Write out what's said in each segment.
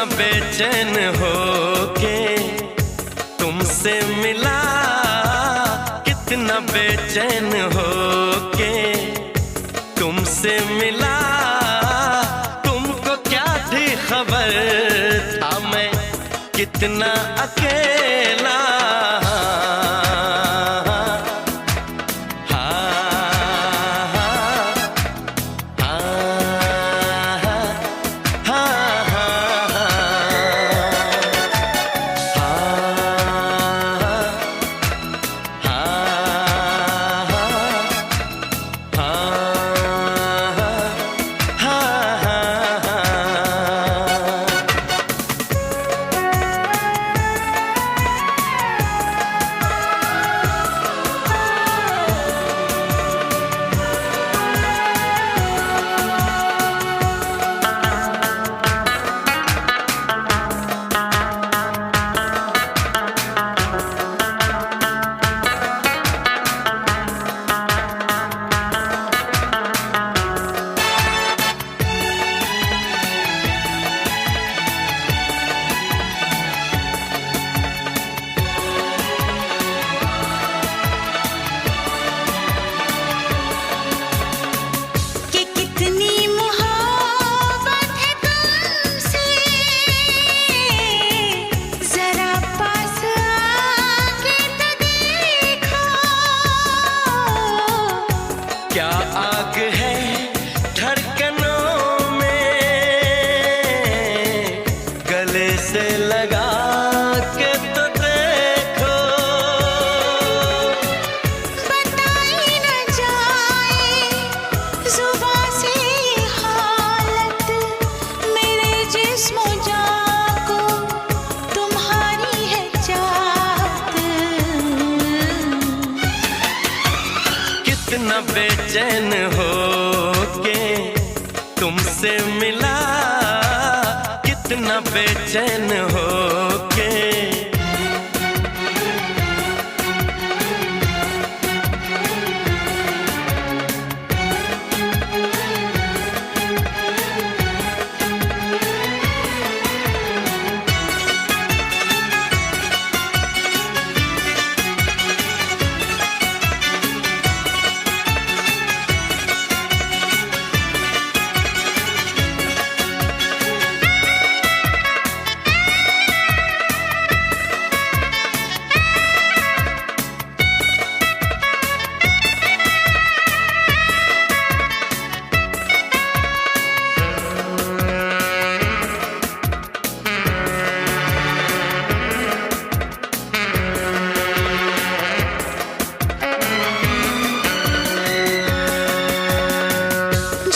बेचैन होके तुमसे मिला, कितना बेचैन होके तुमसे मिला। तुमको क्या थी खबर था मैं कितना अकेला। क्या आग है धड़कनों में, गले से लगा के तो देखो। बताई न जाए जुबां से हालत मेरे जिस्म जान को, तुम्हारी है चाहत। कितना बेचैन होके तुमसे मिला, कितना बेचैन होके।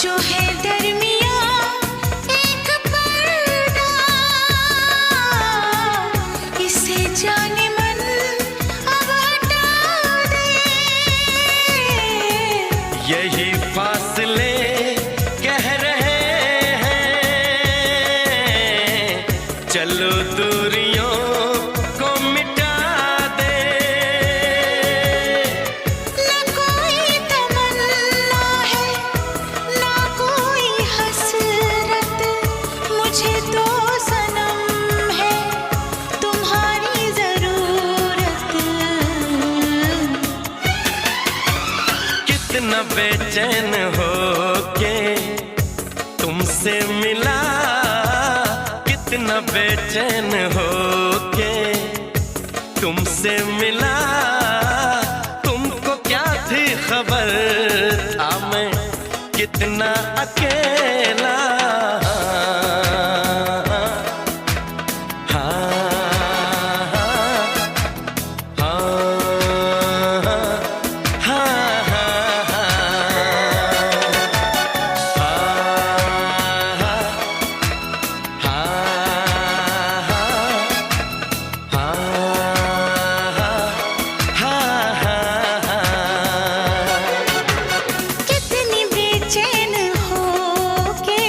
जो है दरमियाँ एक पर्दा, इसे जाने मन अब हटा दे। यही फासले कह रहे हैं, चलो दूरियों को मिटा दे। न कोई तमन्ना है ना कोई हसरत, मुझे तो सनम है तुम्हारी जरूरत। कितना बेचैन होके तुमसे मिला, कितना बेचैन होके तुमसे मिला। तुमको क्या थी खबर था मैं कितना अकेला। कितनी बेचैन होके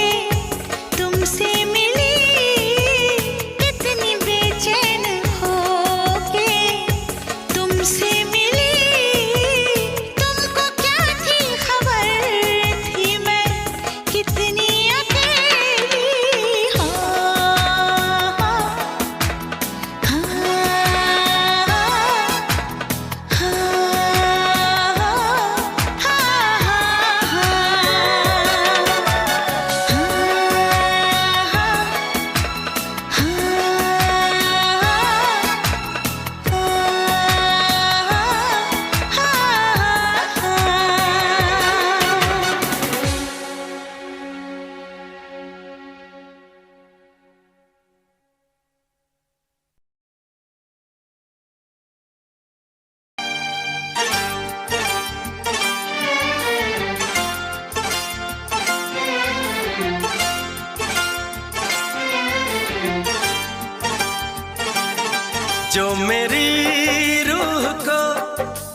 जो मेरी रूह को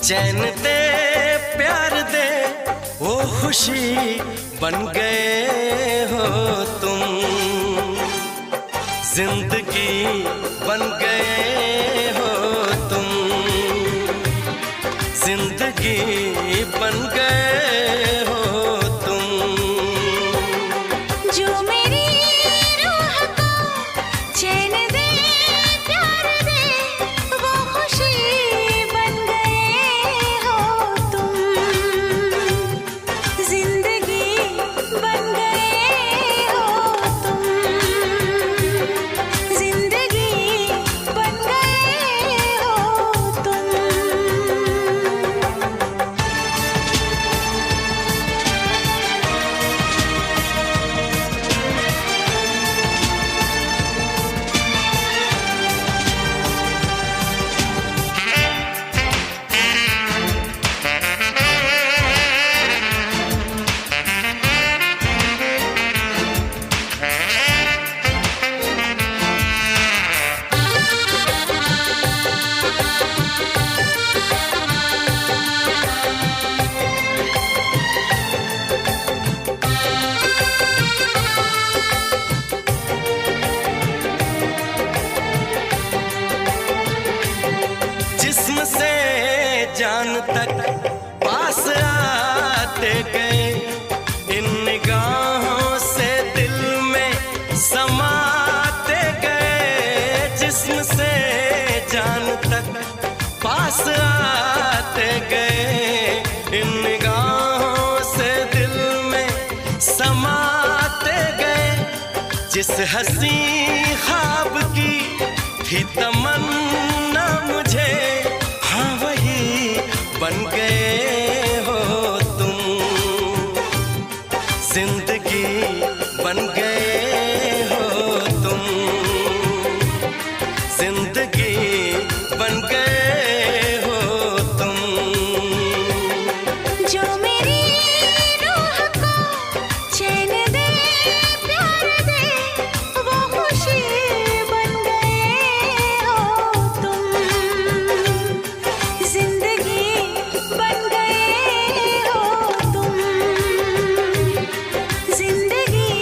चैन दे प्यार दे वो खुशी बन गए हो तुम, जिंदगी बन गए हो तुम, जिंदगी बन गए हो तुम। जो मेरी रूह को चैन दे प्यार दे वो खुशी बन गए हो तुम, जिंदगी बन गए हो तुम, जिंदगी बन गए हो तुम। जिस्म से जान तक पास आते गए, इन निगाहों से दिल में समाते गए। जिस्म से जान तक पास आते गए, इन निगाहों से दिल में समाते गए। जिस हंसी ख्वाब की थी तमन्ना मुझे, हाँ वही बन गए हो तुम, जिंदगी बन गए हो तुम, जिंदगी बन गए हो तुम। जो मेरी रूह को चैन दे प्यार दे वो खुशी बन गए हो तुम, जिंदगी बन गए हो तुम, जिंदगी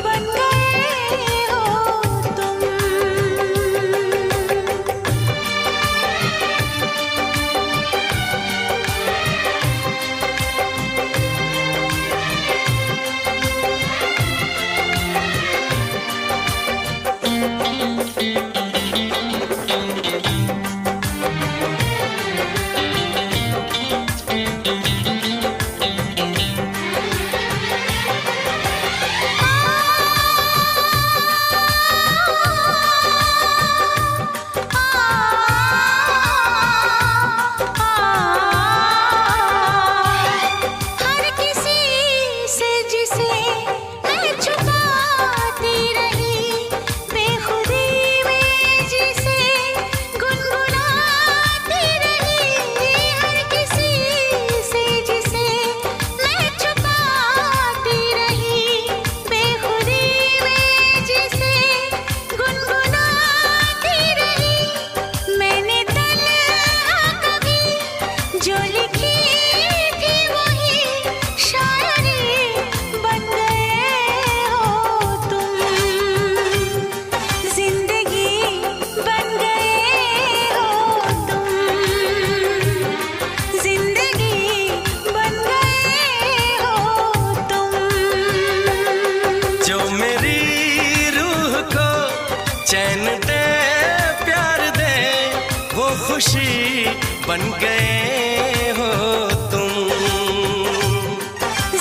बन गए हो तुम। हर किसी से जिसे मैं छुपाती रही, बेखुदी में जिसे गुनगुनाती रही। हर किसी से जिसे मैं छुपाती रही, बेखुदी में जिसे गुनगुनाती रही। मैंने तन्हा कभी जो लिखी थी वही शायरी बन गए हो तुम, जिंदगी बन गए हो तुम, जिंदगी बन गए हो तुम। जो मेरी रूह को चैन दे प्यार दे वो खुशी बन गए हो तुम,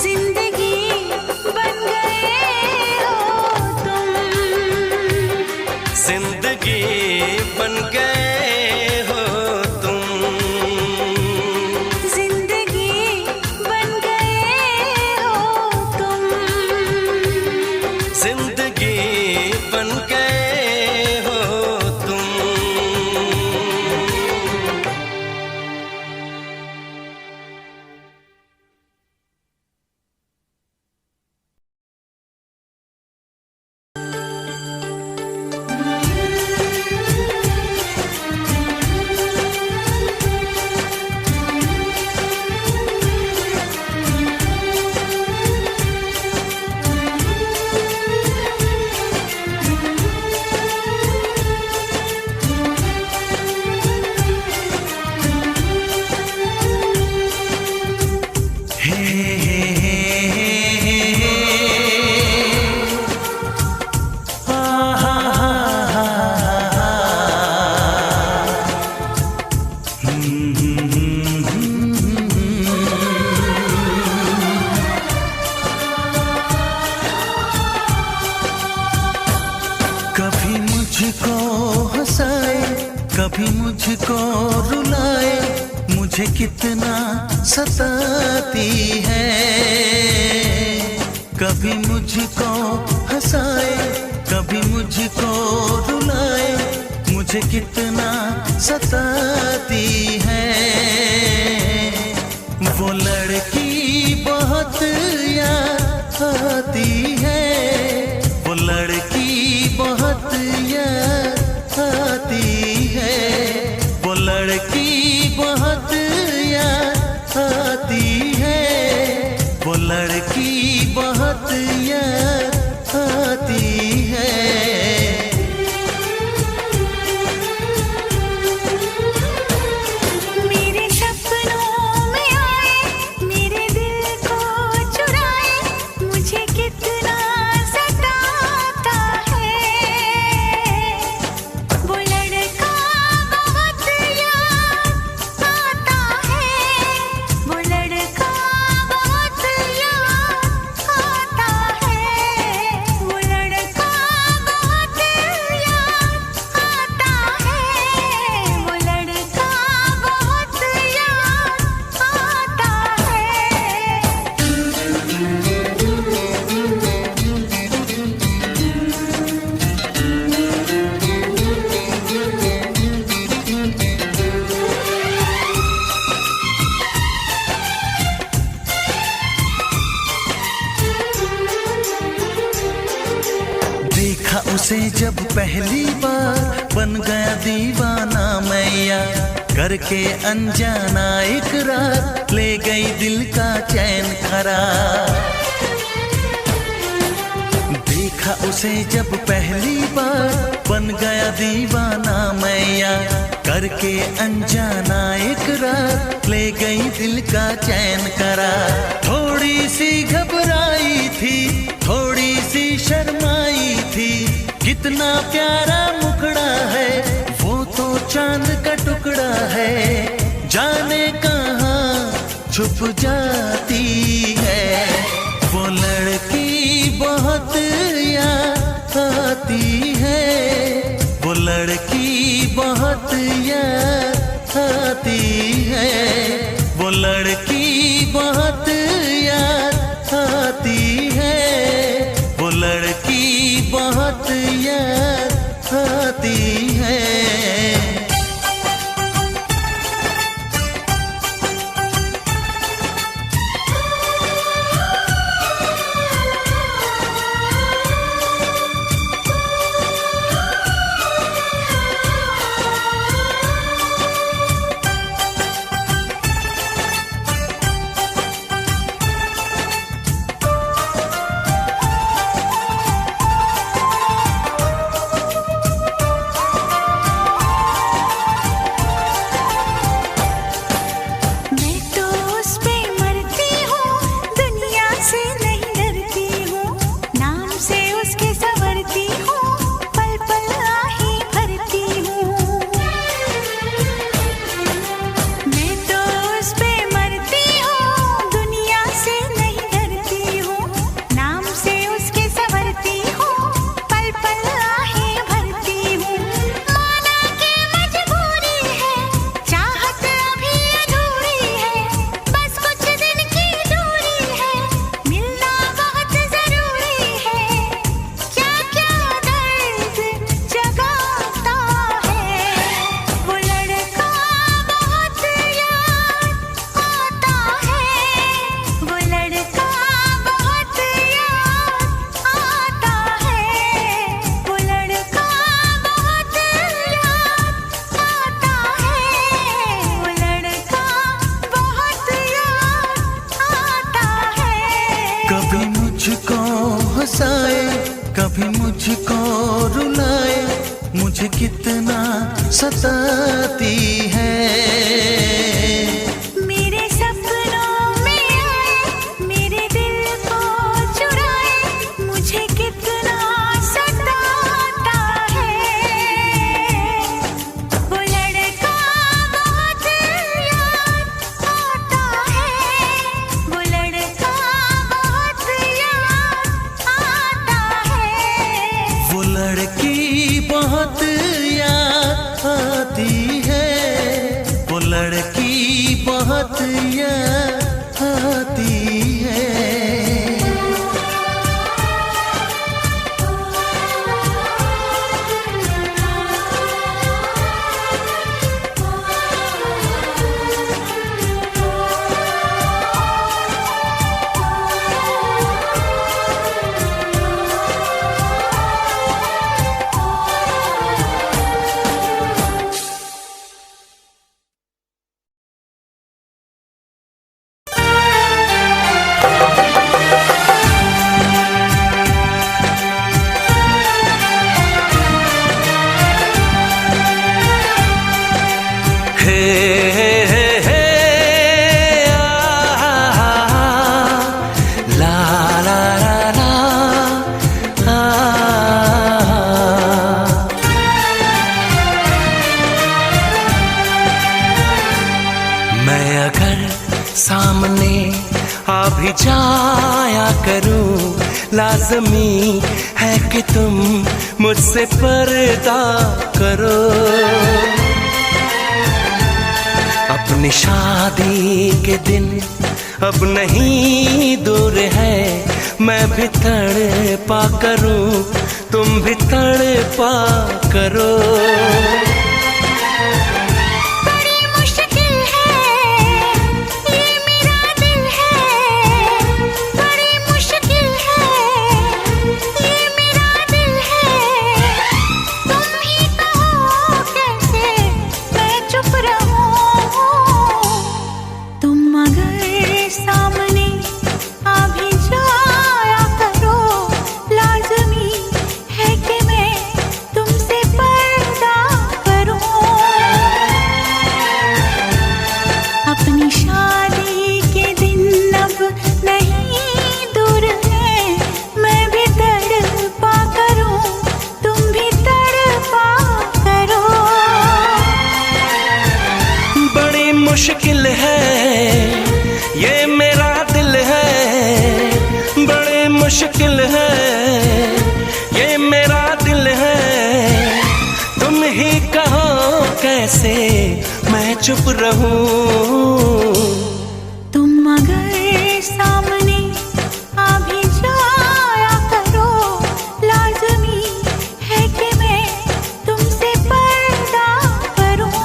जिंदगी बन गए हो तुम, जिंदगी बन गए हो तुम, जिंदगी बन गए हो तुम, जिंदगी बन गए हो तुम। कभी मुझको रुलाए, मुझे कितना सताती है। कभी मुझको हंसाए, कभी मुझको रुलाए, मुझे कितना सताती है। वो लड़की बहुत याद आती है, वो लड़की बहुत याद आती है, वो लड़की बहुत याद आती है, वो लड़की बहुत याद आती है। मेरे सपनों में आए, मेरे दिल को चुराए, मुझे कितना सताता है। वो लड़का बहुत याद आता है, वो लड़का बहुत याद आता है, वो लड़का बहुत याद आता है, वो लड़का बहुत याद आता देखा उसे जब पहली बार, बन गया दीवाना मैया। करके अनजाना इकरार, ले गई दिल का चैन करार। देखा उसे जब पहली बार, बन गया दीवाना मैया। करके अनजाना इकरार, ले गई दिल का चैन करार। थोड़ी सी घबराई थी, थोड़ी सी शर्माई थी, कितना प्यारा मुखड़ा है, वो तो चांद का टुकड़ा है। जाने कहाँ छुप जाती है, वो लड़की बहुत याद आती है, वो लड़की बहुत याद आती है, वो लड़की बहुत याद आती है, वो लड़की बहुत याद आती है। मैं तो उस पे मरती हूँ, दुनिया से नहीं डरती हूँ, नाम से उसके संवरती हूँ, पल पल आही भरती हूँ। मैं तो उस पे मरती हूँ, दुनिया से नहीं डरती हूँ, नाम से उसके संवरती हूँ, पल पल आही भरती हूँ। माना के मजबूरी है, चाहत अभी अधूरी है, बस कुछ दिन की दूरी है, मिलना बहुत जरूरी है। क्या क्या दर्द जगाता है, वो लड़का बहुत याद आता है, वो लड़का बहुत याद आता है, वो लड़का बहुत याद आता है, वो लड़का बहुत याद आता है। कभी मुझको हंसाए, कभी मुझको रुलाए, मुझे कितना सताती है। मेरे सपनों में आए, मेरे दिल को चुराए, मुझे कितना सताता है। वो लड़का बहुत याद आता है, वो लड़का बहुत याद आता है, वो लड़की बहुत याद आती भी जाया करूं, लाज़मी है कि तुम मुझसे पर्दा करो। अपनी शादी के दिन अब नहीं दूर है, मैं भी तड़पा करूं, तुम भी तड़पा करो। बड़ी मुश्किल है ये मेरा दिल है, बड़ी मुश्किल है ये मेरा दिल है। तुम ही कहो कैसे मैं चुप रहूं, तुम अगर सामने आ भी जाया करो, लाज़मी है कि मैं तुमसे पर्दा करूं। अपनी शादी के दिन अब नहीं दूर है, मैं भी तड़पा करूं, तुम भी तड़पा करो। बड़ी मुश्किल है ये मेरा दिल है, बड़ी मुश्किल है ये मेरा दिल है। तुम ही कहो कैसे मैं चुप रहूं। तुम अगर सामने आ भी जाया करो, लाज़मी है कि मैं तुमसे पर्दा करूं।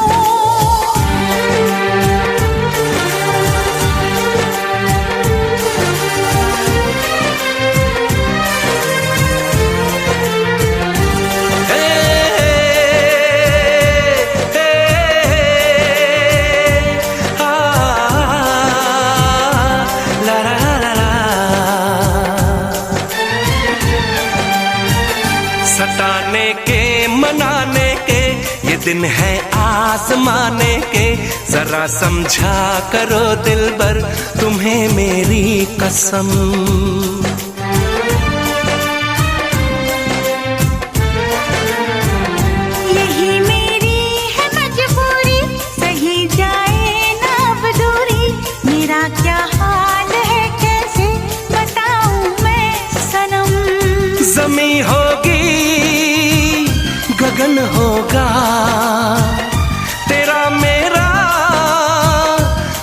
सताने के मनाने के ये दिन है आजमाने के, जरा समझा करो दिलबर तुम्हें मेरी कसम। यही मेरी है मजबूरी, सही जाए ना अब दूरी, मेरा क्या हाल है कैसे बताऊं मैं सनम। ज़मीं होगी गगन होगा, तेरा मेरा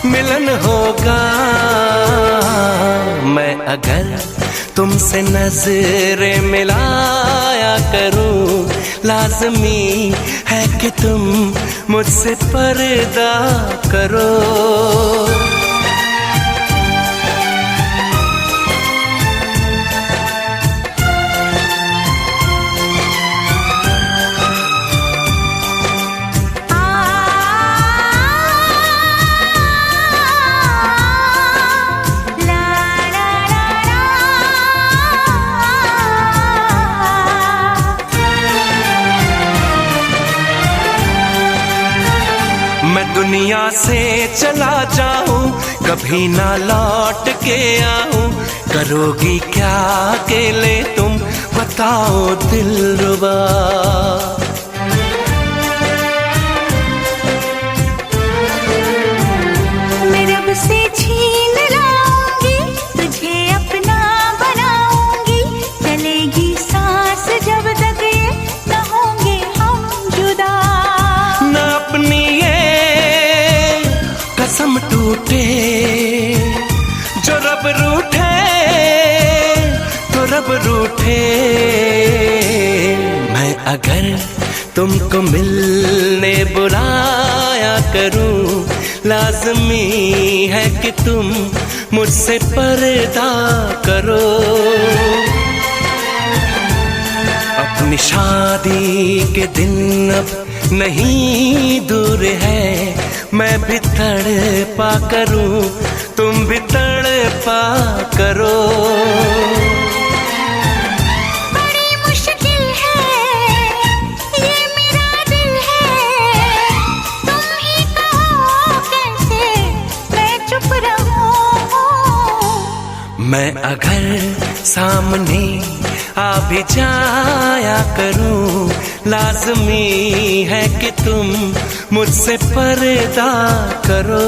मिलन होगा। मैं अगर तुमसे नजरें मिलाया करूं, लाज़मी है कि तुम मुझसे पर्दा करो। मैं दुनिया से चला जाऊं, कभी ना लौट के आऊं, करोगी क्या अकेले तुम बताओ दिलरुबा। मैं रब से छीन लाऊंगी, तुझे अपना बनाऊंगी, चलेगी सांस जब तक ये न होंगे हम जुदा। न अपनी ये कसम टूटे, जो रब रूठे तो रब रूठे। मैं अगर तुमको मिलने बुलाया करूं, लाज़मी है कि तुम मुझसे पर्दा करो। अपनी शादी के दिन अब नहीं दूर है, मैं भी तड़पा करूं, तुम भी तड़पा करो। बड़ी मुश्किल है ये मेरा दिल है, तुम ही कहो कैसे मैं चुप रहूं। मैं अगर सामने आ भी जाया करूं, लाज़मी है कि तुम मुझसे पर्दा करो।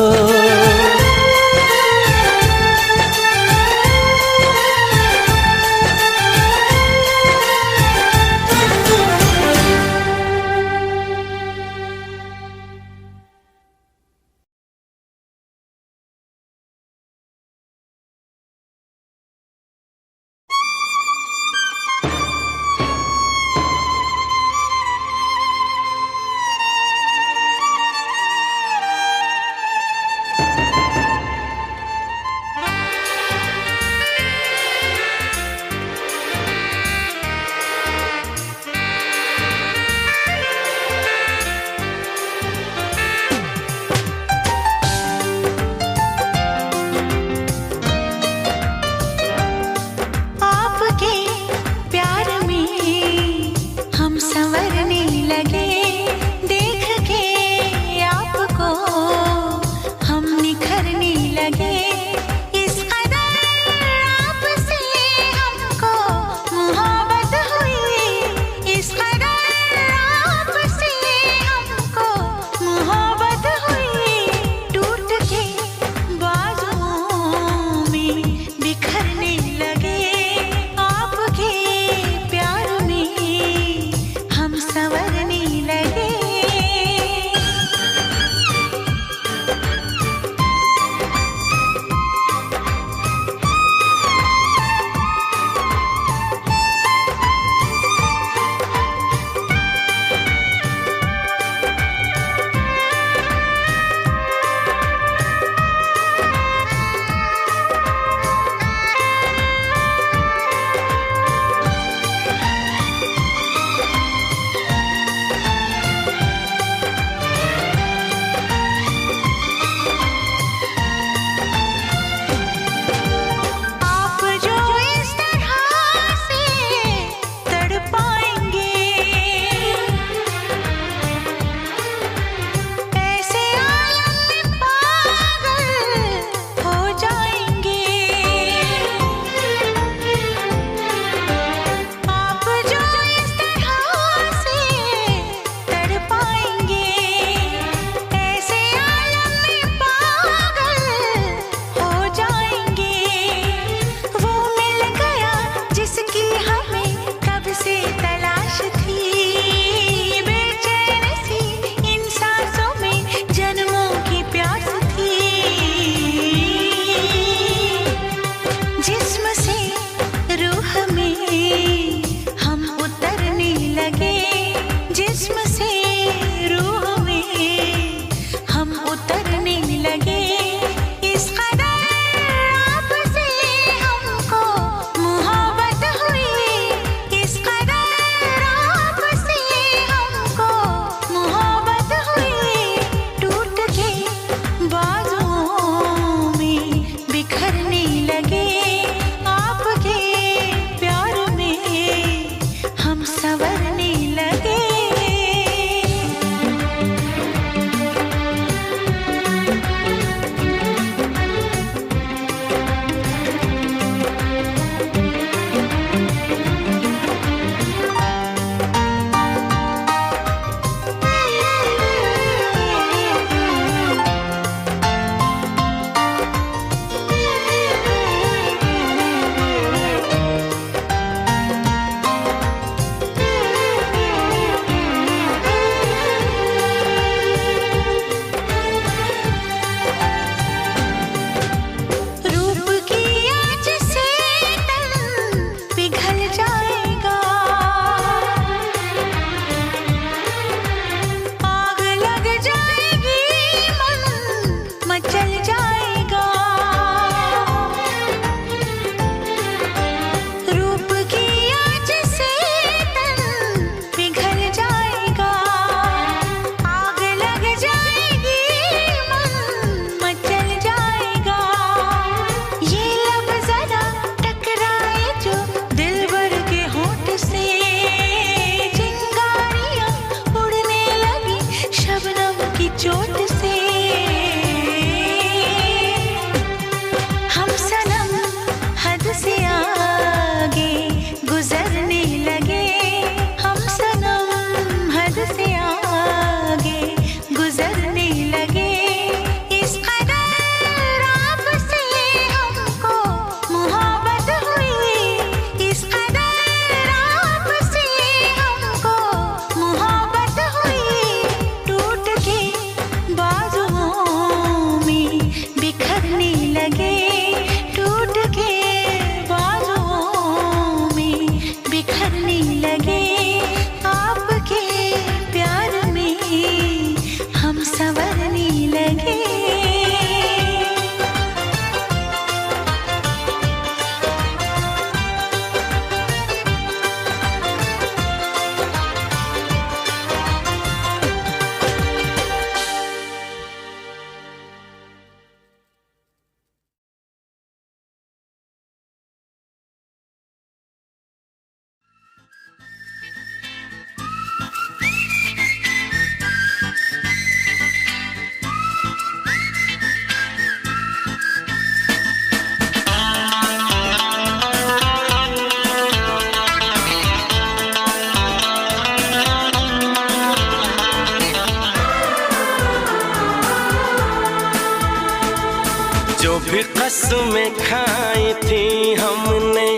भी कसमें खाई थी हमने,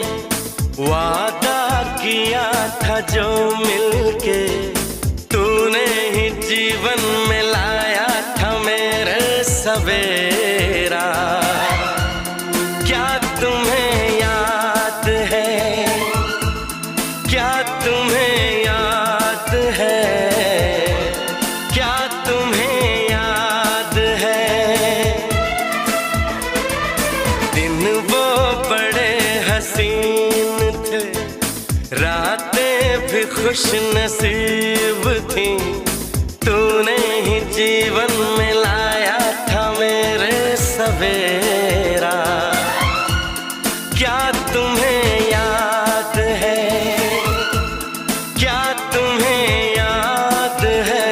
वादा किया था जो मिलके, तूने ही जीवन में लाया था मेरे सवेरा। क्या तुम्हें याद है, क्या तुम्हें याद है, क्या तुम्हें याद है, दिन वो बड़े हसीन थे, रातें भी खुश नसीब थी, तूने ही जीवन में लाया था मेरे सवेरा। क्या तुम्हें याद है, क्या तुम्हें याद है,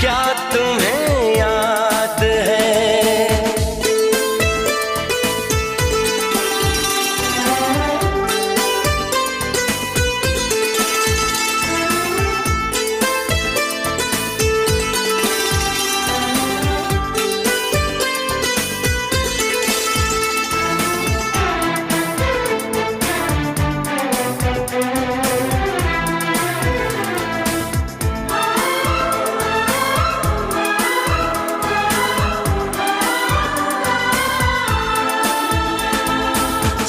क्या तुम्हें याद है।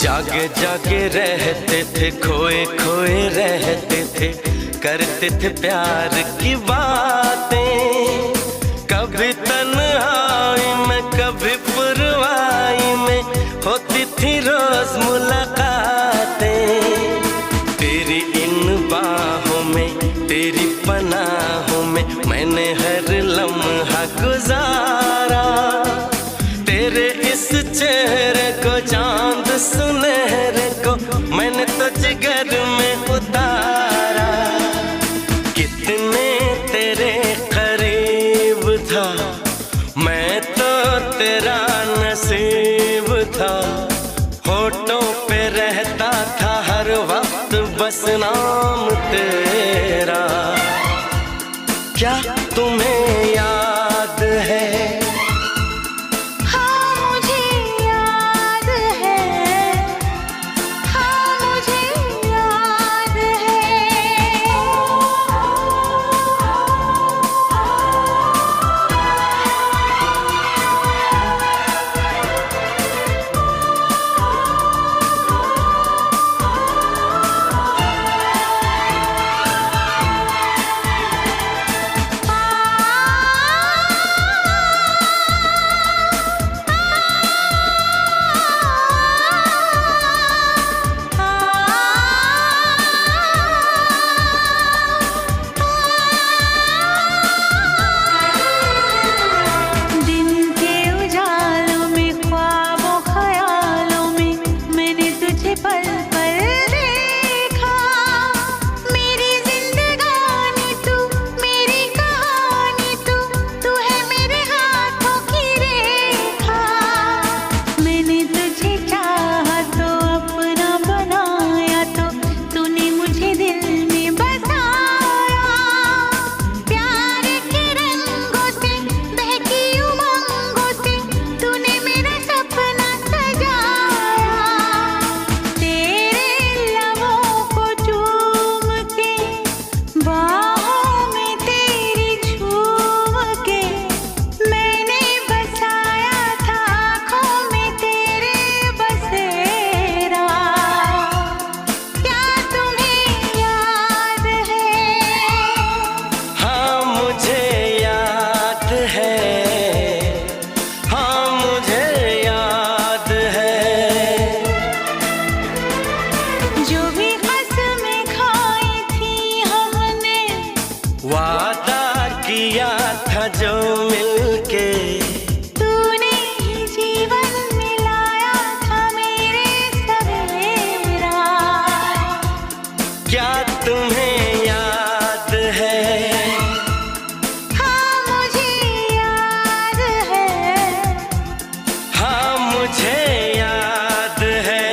जागे जागे रहते थे, खोए खोए रहते थे, करते थे प्यार की बातें, कभी तन्हाई में कभी पुरवाई में होती थी रोज मुलाकातें। तेरी इन बाहों में, तेरी पनाहों में मैंने हर लम्हा गुजारा, तेरे इस चेहरे को चांद सुनहरे को मैंने तो जिगर में उतारा। कितने तेरे करीब था मैं, तो तेरा नसीब था, होठों पे रहता था हर वक्त बस नाम तेरा। क्या तुम्हें याद है, जो मिलके तूने ही जीवन में लाया था मेरे सवेरा। क्या तुम्हें याद है? हाँ मुझे याद है। हाँ मुझे याद है।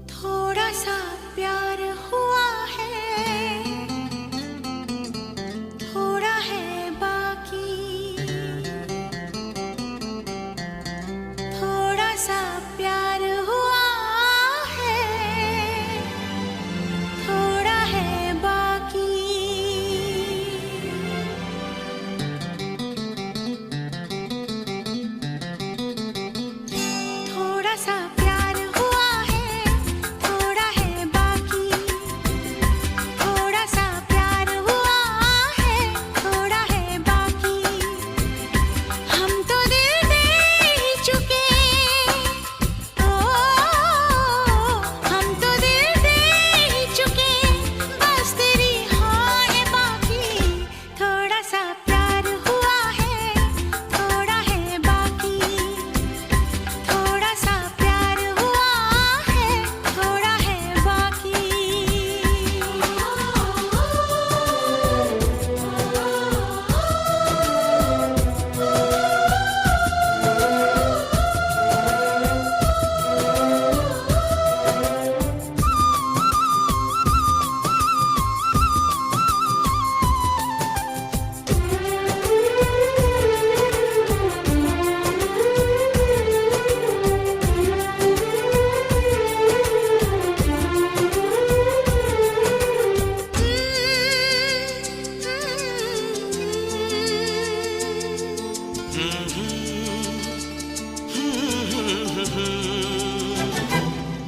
थोड़ा सा प्यार हुआ है, थोड़ा है बाकी, थोड़ा सा प्यार हुआ है, थोड़ा है बाकी। थोड़ा सा प्यार हुआ है, थोड़ा है बाकी, थोड़ा सा प्यार हुआ है, थोड़ा है बाकी। हम तो दिल दे ही चुके, ओ हम तो दिल दे ही चुके, बस तेरी हाँ है बाकी। थोड़ा सा प्यार हुआ है, थोड़ा है बाकी, थोड़ा सा प्यार हुआ है, थोड़ा है बाकी।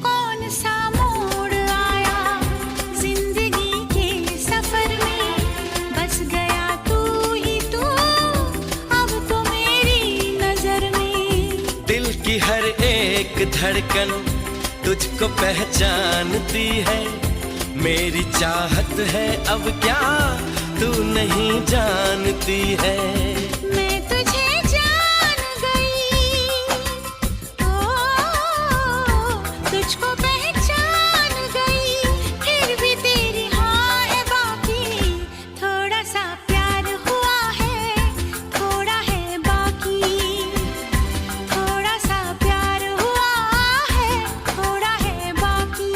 कौन सा मोड़ आया जिंदगी के सफर में, बस गया तू ही तू अब तो मेरी नजर में। दिल की हर एक धड़कन तुझको पहचानती है, मेरी चाहत है अब क्या तू नहीं जानती है। मैं तुझे जान गई, ओ तुझको पहचान गई, फिर भी तेरी हाँ है बाकी। थोड़ा सा प्यार हुआ है, थोड़ा है बाकी, थोड़ा सा प्यार हुआ है, थोड़ा है बाकी।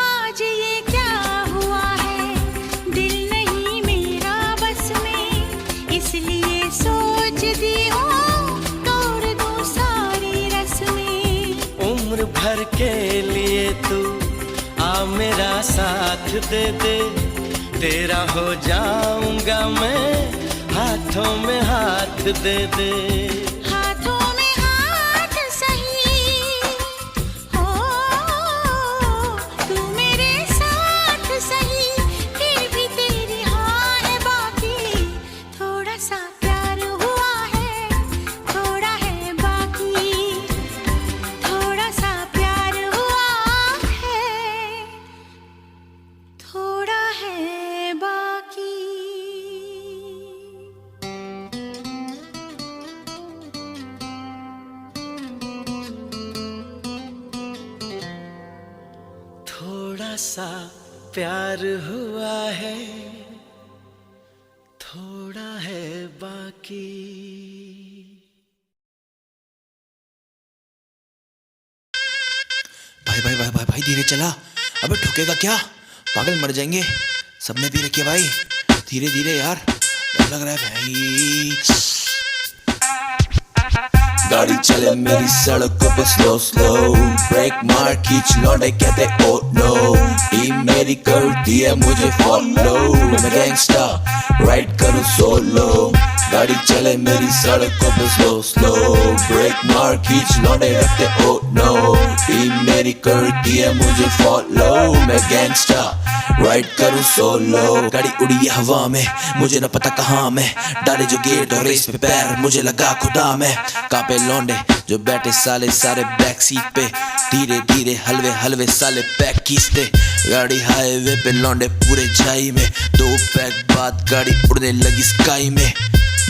आज ये क्या हुआ है, दिल नहीं मेरा बस में, इसलिए सोचती हूँ तोड़ दूँ सारी रस्में। उम्र भर के लिए तू आ मेरा साथ दे दे, तेरा हो जाऊंगा मैं, हाथों में हाथ दे दे। हाथों में हाथ सही हो, तू मेरे साथ सही, फिर भी तेरी हाँ है बाकी। थोड़ा सा प्यार हुआ है, थोड़ा है बाकी, थोड़ा सा प्यार हुआ है, थोड़ा है बाकी। थोड़ा सा प्यार हुआ है, थोड़ा है बाकी। भाई भाई भाई भाई भाई धीरे चला, अबे ठुकेगा क्या, पागल मर जाएंगे। सबने पी रखी है भाई, धीरे धीरे यार, डर लग रहा है भाई। गाड़ी चले मेरी सड़कों पे स्लो स्लो, ब्रेक मार खींच लौटे कहते ओ नो, टीम मेरी करती है मुझे फॉलो, मैं गैंगस्टर राइड करूँ सोलो, गाड़ी चले मेरी सड़कों पे स्लो स्लो, ब्रेक मार खींच लौंडे रखते ओ नो, टीम मेरी करती है मुझे फॉलो, मैं गैंगस्टर राइड करूं सोलो। गाड़ी उड़ी है हवा में, मुझे न पता कहाँ मैं, डाले जो गेट और रेस पे पैर, मुझे लगा खुदा में। कांपे लौंडे जो बैठे साले सारे बैक सीट पे, धीरे धीरे हलवे हलवे साले पैक खींचते। गाड़ी हाईवे पे लौंडे पूरे छाई में, 2 पैक बाद गाड़ी उड़ने लगी स्काई में।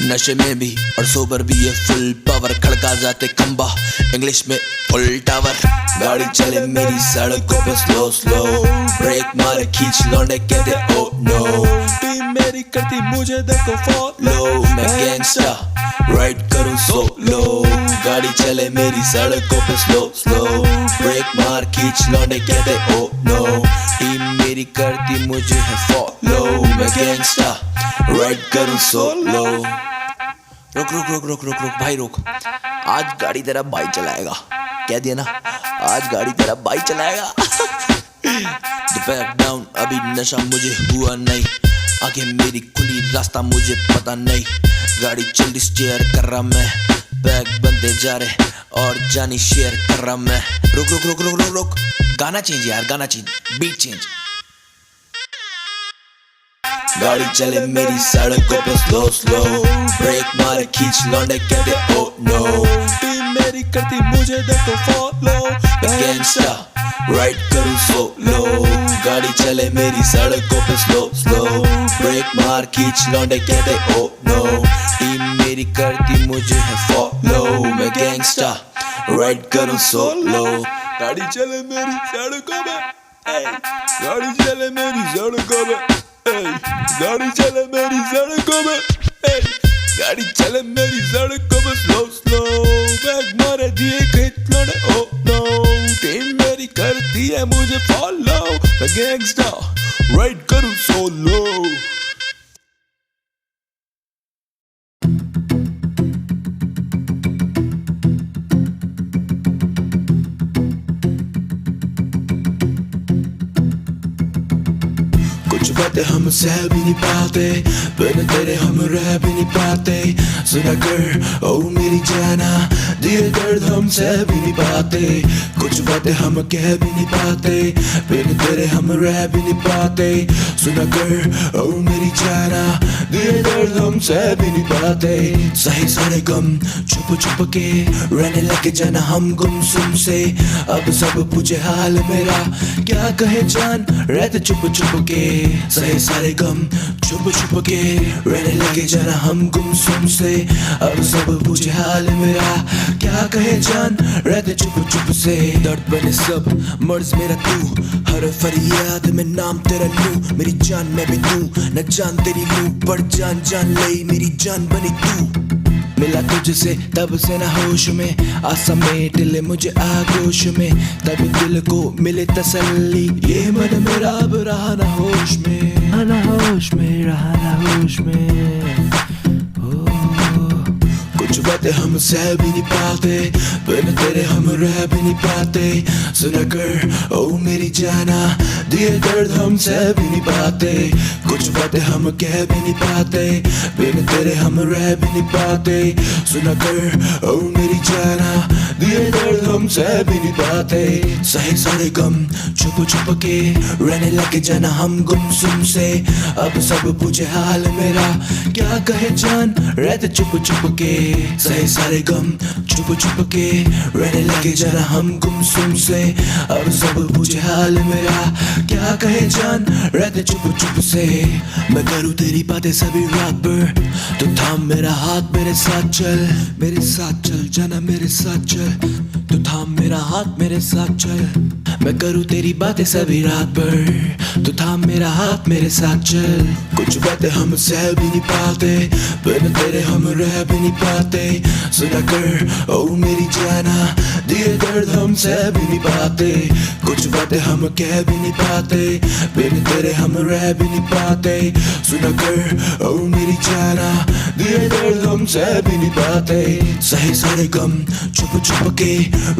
नशे में भी और सोबर भी ये फुल पावर, खड़का जाते खंबा इंग्लिश में फुल टावर। गाड़ी चले मेरी सड़कों पे स्लो स्लो, ब्रेक मारे खींच लौंडे कहते ओ नो, टीम मेरी करती मुझे देखो फॉलो, मैं गैंगस्टर राइड करूं सोलो। गाड़ी चले मेरी सड़कों पे स्लो स्लो, ब्रेक मार खींच लौंडे कहते ओ नो, टीम मेरी करती मुझे है फॉलो, मैं गैंगस्टर राइड करूं सोलो। रुक रुक रुक रुक रुक रुक भाई रुक, आज गाड़ी तेरा भाई चलाएगा, कह दिया ना आज गाड़ी तेरा भाई चलाएगा। दोपहर डाउन अभी नशा मुझे हुआ नहीं, आगे मेरी खुली रास्ता मुझे पता नहीं, गाड़ी जल्दी स्टीयर कर रहा मैं, बैग बनते जा रहे और जानी शेयर कर रहा मैं। रुक रुक रुक रुक रुक रुक, गाना चेंज यार, गाना चेंज, बीट चेंज। गाड़ी चले मेरी सड़कों पे स्लो स्लो, ब्रेक मारे खींच लौंडे कहते ओ नो, टीम मेरी करती मुझे देखो फॉलो, मैं गैंगस्टर राइड करूं सोलो। गाड़ी चले मेरी सड़कों पे स्लो स्लो, ब्रेक मार खींच लौंडे कहते ओ नो, टीम मेरी करती मुझे है फॉलो, मैं गैंगस्टर राइड करूं सोलो। गाड़ी चले मेरी सड़कों पे, गाड़ी चले मेरी सड़कों पे, गाड़ी चले मेरी सड़कों में, गाड़ी चले मेरी सड़कों में स्लो स्लो, बैग मारे दिए खींच लौंडे ओ नो, टीम मेरी करती है मुझे फॉलो, मैं गैंगस्टर राइड करूं सोलो। कुछ बातें हम सह भी नहीं पाते, बिन तेरे हम रह भी नहीं पाते, सुना कर ओ मेरी जाना, दिए दर्द हम सह भी नहीं पाते। कुछ बातें हम कह भी नहीं पाते, बिन तेरे हम रह भी नहीं पाते, सुना कर ओ मेरी जाना, दिए दर्द हम सह भी नहीं पाते। सही सारे गम छुप छुप के रहने लगे जाना हम गुमसुम से, अब सब पूछे हाल मेरा, क्या कहे जान रहते चुप चुप के। सही सारे गम छुप छुप के रहने लगे जाना हम गुमसुम से, अब सब पूछे हाल मेरा, क्या कहे जान रहते चुप चुप से। दर्द बने सब मर्ज मेरा तू, हर फरियाद में नाम तेरा लूं, मेरी जान मैं भी तू, न जान तेरी लूं पर जान जान ले मेरी जान बनी तू। मिला तुझसे तब से ना होश में, आसा में दिल मुझे आगोश में, तभी दिल को मिले तसल्ली, ये मन मेरा अब रहा ना होश में, ना होश में रहा ना होश में। कुछ बातें हम सह भी नहीं पाते, बिन तेरे हम रह भी नहीं पाते, सुना कर ओ मेरी जाना, दिए दर्द हम सह भी नहीं पाते। कुछ बातें हम कह भी नहीं पाते, बिन तेरे हम रह भी नहीं पाते, सुना कर ओ मेरी जाना, दिए दर्द हम सह भी नहीं पाते। सही सारे गम छुप छुप के रहने लगे जाना हम गुमसुम से, अब सब पूछे हाल मेरा, क्या कहे जान रहते चुप चुप के। सही सारे गम छुप छुप के रहने लगे जाना हम गुमसुम से, अब सब पूछे हाल मेरा, क्या कहे जान रहते चुप चुप से। मैं करूँ तेरी बातें सभी रात भर, तो थाम मेरा हाथ मेरे साथ चल जाना मेरे साथ चल, तो थाम मेरा हाथ मेरे साथ चल। मैं करूँ तेरी बातें सभी रात भर, तो थाम मेरा हाथ मेरे साथ चल। कुछ बातें हम सह भी नहीं पाते, बिन तेरे हम रह भी नहीं पाते, सुना कर ओ मेरी जाना, दिए दर्द हम सह भी नहीं पाते। कुछ बातें हम कह भी नहीं पाते, बिन तेरे हम रह भी नहीं पाते, बातें सुना कर और मेरी जाना, दिए दर्द हम सह भी नहीं पाते। सही सारे गम छुप छुप के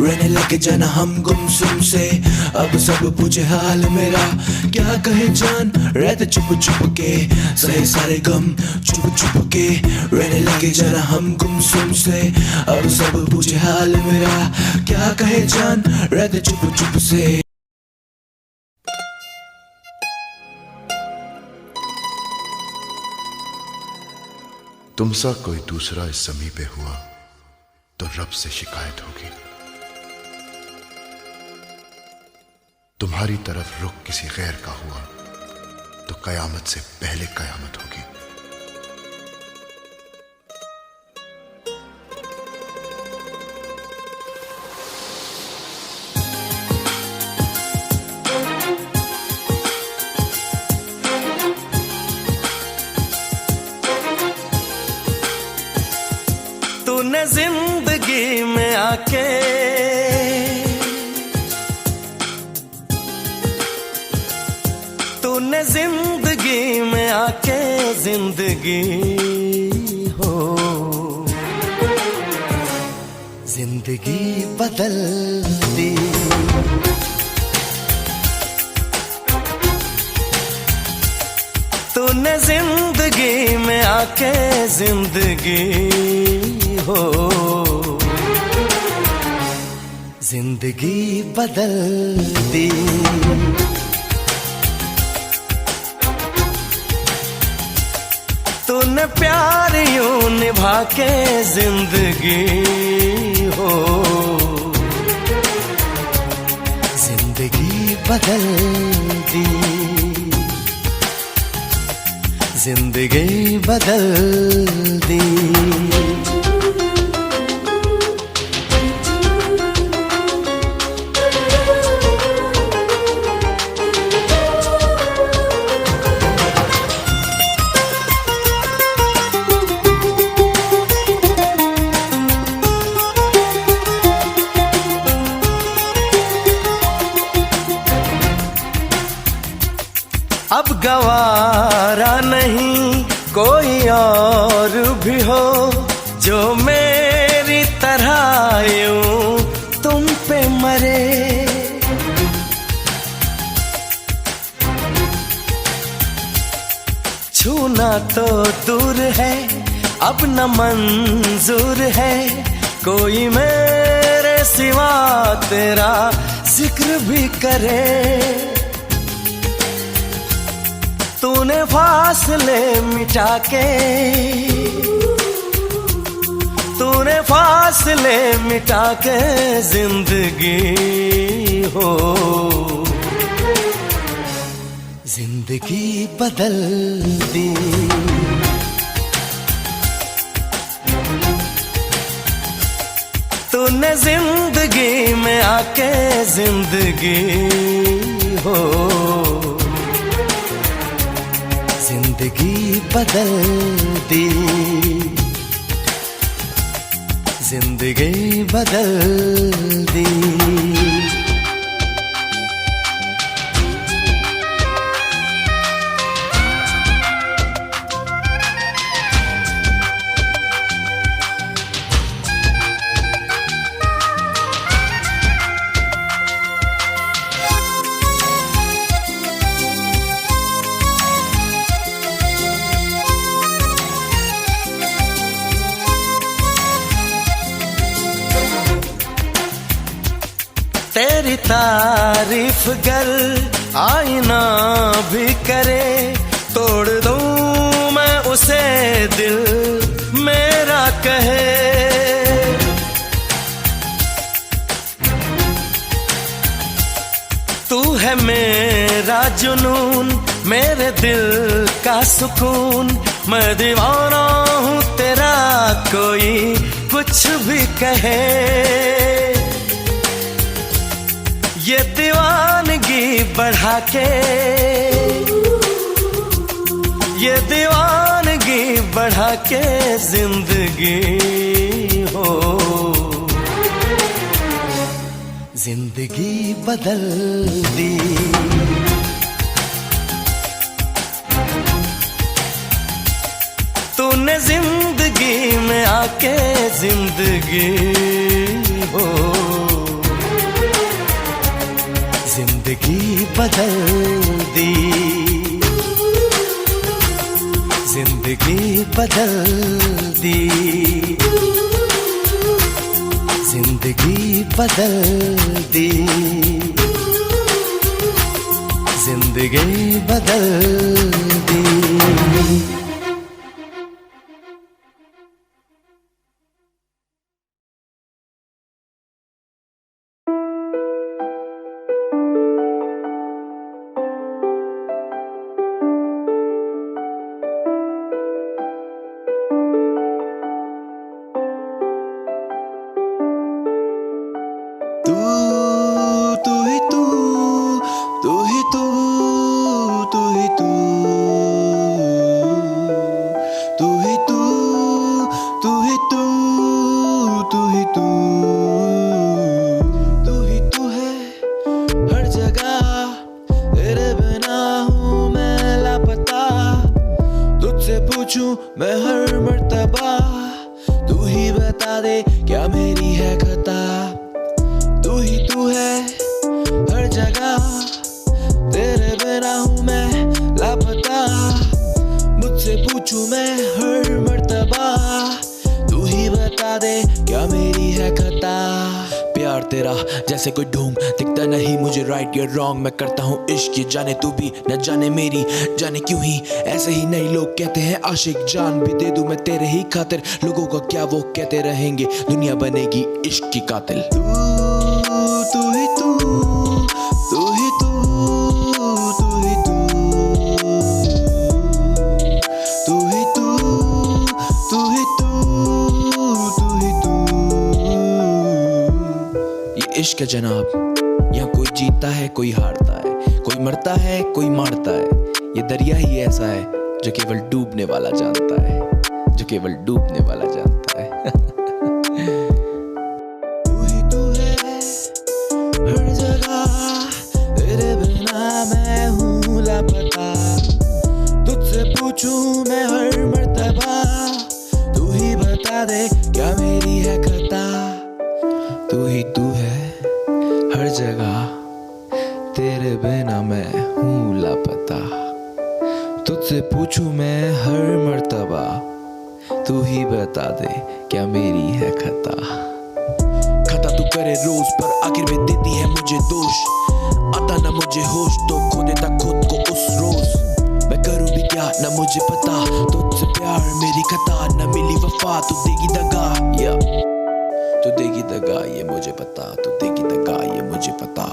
रहने लगे जाना हम गुमसुम से। अब सब पूछे हाल मेरा, क्या कहे जान रहते चुप छुप के। सही सारे गम छुप छुप के रहने लगे जाना हम गुमसुम से। अब सब पूछे हाल मेरा, क्या कहे जान रहते चुप चुप से। तुमसा कोई दूसरा इस ज़मीं पे हुआ तो रब से शिकायत होगी। तुम्हारी तरफ रुख किसी गैर का हुआ तो कयामत से पहले कयामत होगी। तूने जिंदगी में आके तूने जिंदगी में आके जिंदगी हो जिंदगी बदल दी। तूने जिंदगी में आके जिंदगी हो जिंदगी बदल दी। तूने प्यार यूं निभा के जिंदगी हो जिंदगी बदल दी। जिंदगी बदल दी। अब गवारा नहीं कोई और भी हो जो मेरी तरह यूं तुम पे मरे। छूना तो दूर है अब न मंजूर है कोई मेरे सिवा तेरा जिक्र भी करे। तूने फासले मिटा के तूने फासले मिटा के जिंदगी हो जिंदगी बदल दी। तूने जिंदगी में आके जिंदगी हो जिंदगी बदल दी। जिंदगी बदल दी। तेरी तारीफ गर आईना भी करे तोड़ दूं मैं उसे दिल मेरा कहे। तू है मेरा जुनून मेरे दिल का सुकून मैं दीवाना हूँ तेरा कोई कुछ भी कहे। ये दीवानगी बढ़ा के ये दीवानगी बढ़ा के जिंदगी हो जिंदगी बदल दी। जिंदगी में आके जिंदगी हो, जिंदगी बदल दी, जिंदगी बदल दी, जिंदगी बदल दी, जिंदगी बदल दी। मैं हर मर्तबा, तू ही बता दे क्या मेरी है खता। तू ही तू है हर जगह, तेरे बिना हूँ मैं लापता। मुझसे पूछूं मैं हर मर्तबा, तू ही बता दे क्या मेरी है खता। प्यार तेरा जैसे कोई ढूंढ दिखता नहीं मुझे, राइट या रॉन्ग मैं करता हूँ इश्क, ये जाने तू भी न जाने मेरी जाने क्यों ही ऐसे ही नहीं लोग कहते हैं आशिक। जान भी दे दूं मैं तेरे ही खातिर, लोगों का क्या वो कहते रहेंगे, दुनिया बनेगी इश्क की कातिल। तू ही तू, तू ही तू, तू ही तू, तू ही तू, तू ही तू, तू ही तू। ये इश्क है जनाब, यहाँ कोई जीतता है कोई हारता है, कोई मरता है कोई मारता है। ये दरिया ही ऐसा है जो केवल डूबने वाला जानता है, जो केवल डूबने वाला जानता है। तू ही तू है हर जगह, तेरे बिना मैं हूँ लापता। तुझसे पूछूं मैं हर मर्तबा, तू ही बता दे क्या मेरी है खता। तू ही तू है हर जगह, तेरे बिना मैं हूँ लापता। तुझसे पूछूं मैं हर मर्तबा, तू ही बता दे क्या मेरी है खता। खता तू करे रोज पर आखिर में देती है मुझे दोष, आता ना मुझे होश तो खो देता खुद को उस रोज। मैं करूँ भी क्या ना मुझे पता, तुझसे प्यार मेरी खता। न मिली वफा तू देगी दगा, या तू देगी दगा ये मुझे पता, तू देगी दगा ये मुझे पता।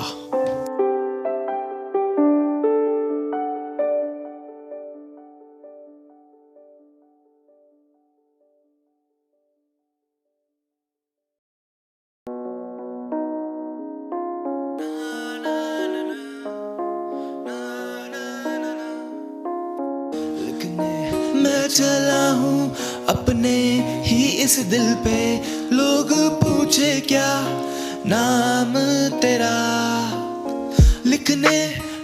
मैं चला हूँ अपने ही इस दिल पे, लोग पूछे क्या नाम तेरा। लिखने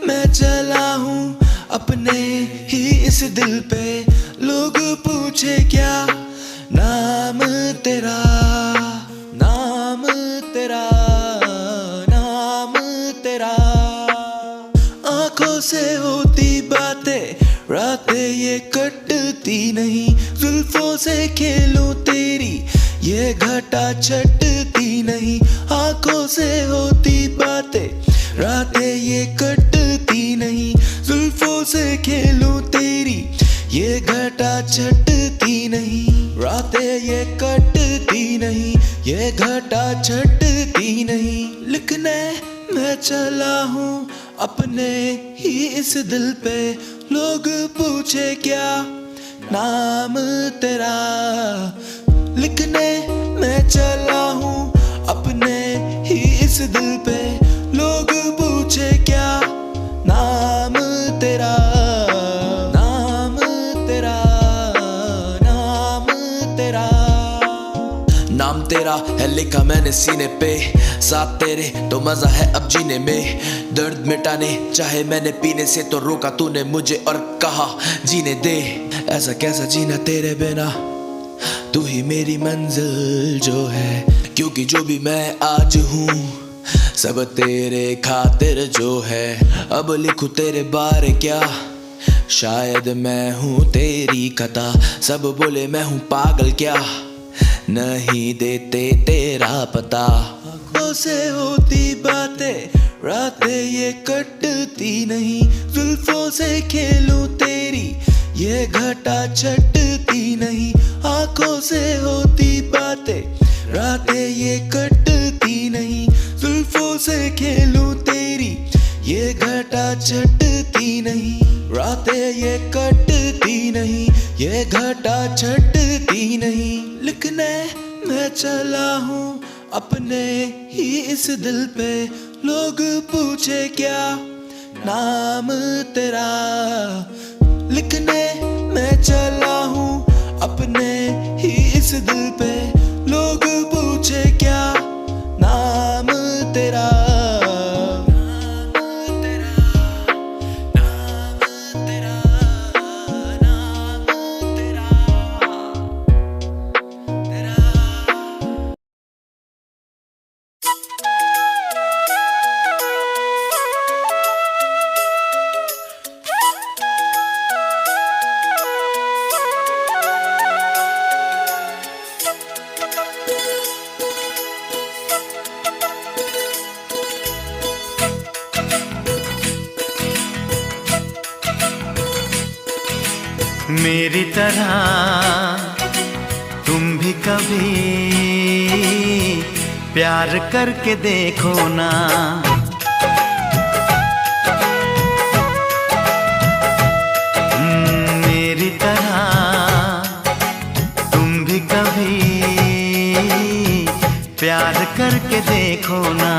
मैं चला हूँ अपने ही इस दिल पे, लोग पूछे क्या नाम तेरा। नाम तेरा, नाम तेरा। आंखों से होती बातें रातें ये कटती नहीं, जुल्फों से खेलूं तेरी ये घटा छटती नहीं। आंखों से होती बातें रातें ये कटती नहीं, जुल्फों से खेलूं तेरी ये घटा छटती नहीं। रातें ये कटती नहीं, ये घटा छटती नहीं। लिखने मैं चला हूँ अपने ही इस दिल पे, लोग पूछे क्या नाम तेरा। लिखने मैं चला हूँ अपने ही इस दिल पे, लोग पूछे क्या नाम तेरा। नाम तेरा, नाम तेरा। नाम तेरा है लिखा मैंने सीने पे, साथ तेरे तो मजा है अब जीने में। दर्द मिटाने चाहे मैंने पीने से, तो रोका तूने मुझे और कहा जीने दे। ऐसा कैसा जीना तेरे बिना, तू ही मेरी मंजिल जो है, क्योंकि जो भी मैं आज हूँ सब तेरे खातिर जो है। अब लिखूं तेरे बारे क्या, शायद मैं हूँ तेरी खता। सब बोले मैं हूँ पागल क्या, नहीं देते तेरा पता। आँखों से होती बातें, रातें ये कटती नहीं। जुल्फों से खेलूं तेरी, ये घटा छटती नहीं। आँखों से होती बातें, रातें ये कटती नहीं। जुल्फों से खेलूं तेरी, ये घटा छटती नहीं। रातें ये कटती नहीं, ये घटा छटती नहीं। लिखने मैं चला हूँ अपने ही इस दिल पे, लोग पूछे क्या नाम तेरा। लिखने मैं चला हूँ अपने ही इस दिल पे, लोग पूछे क्या नाम तेरा। मेरी तरह तुम भी कभी प्यार करके देखो ना। मेरी तरह तुम भी कभी प्यार करके देखो ना।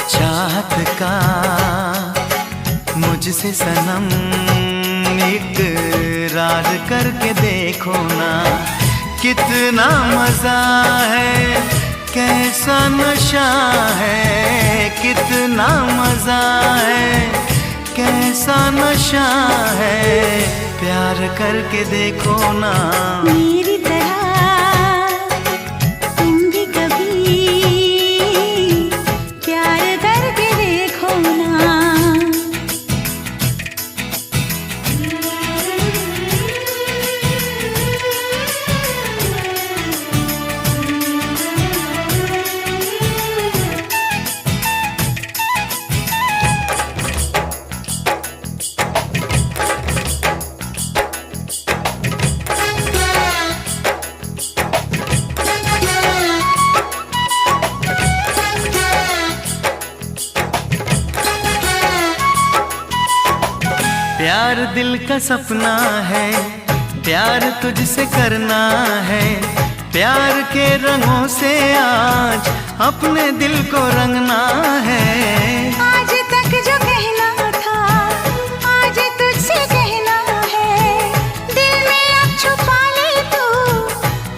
चाहत का मुझसे सनम इकरार करके देखो ना। कितना मजा है, कैसा नशा है। कितना मजा है, कैसा नशा है। प्यार करके देखो ना। मेरी तरह तुम भी कभी प्यार करके देखो ना। प्यार दिल का सपना है, प्यार तुझसे करना है। प्यार के रंगों से आज अपने दिल को रंगना है। आज तक जो कहना था आज तुझसे कहना है। दिल में अब छुपा ले तू,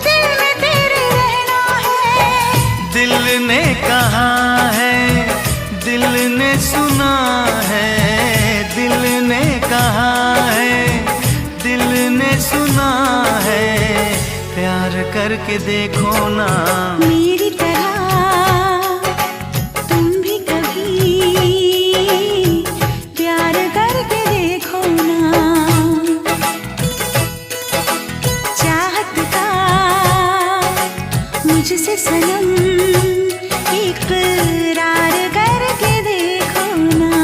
दिल में तेरे रहना है। दिल ने कहा है, दिल ने सुना है। दिल ने कहा है, दिल ने सुना है। प्यार करके देखो ना। मेरी तरह तुम भी कभी प्यार करके देखो ना। चाहत का मुझसे सनम इकरार करके देखो ना।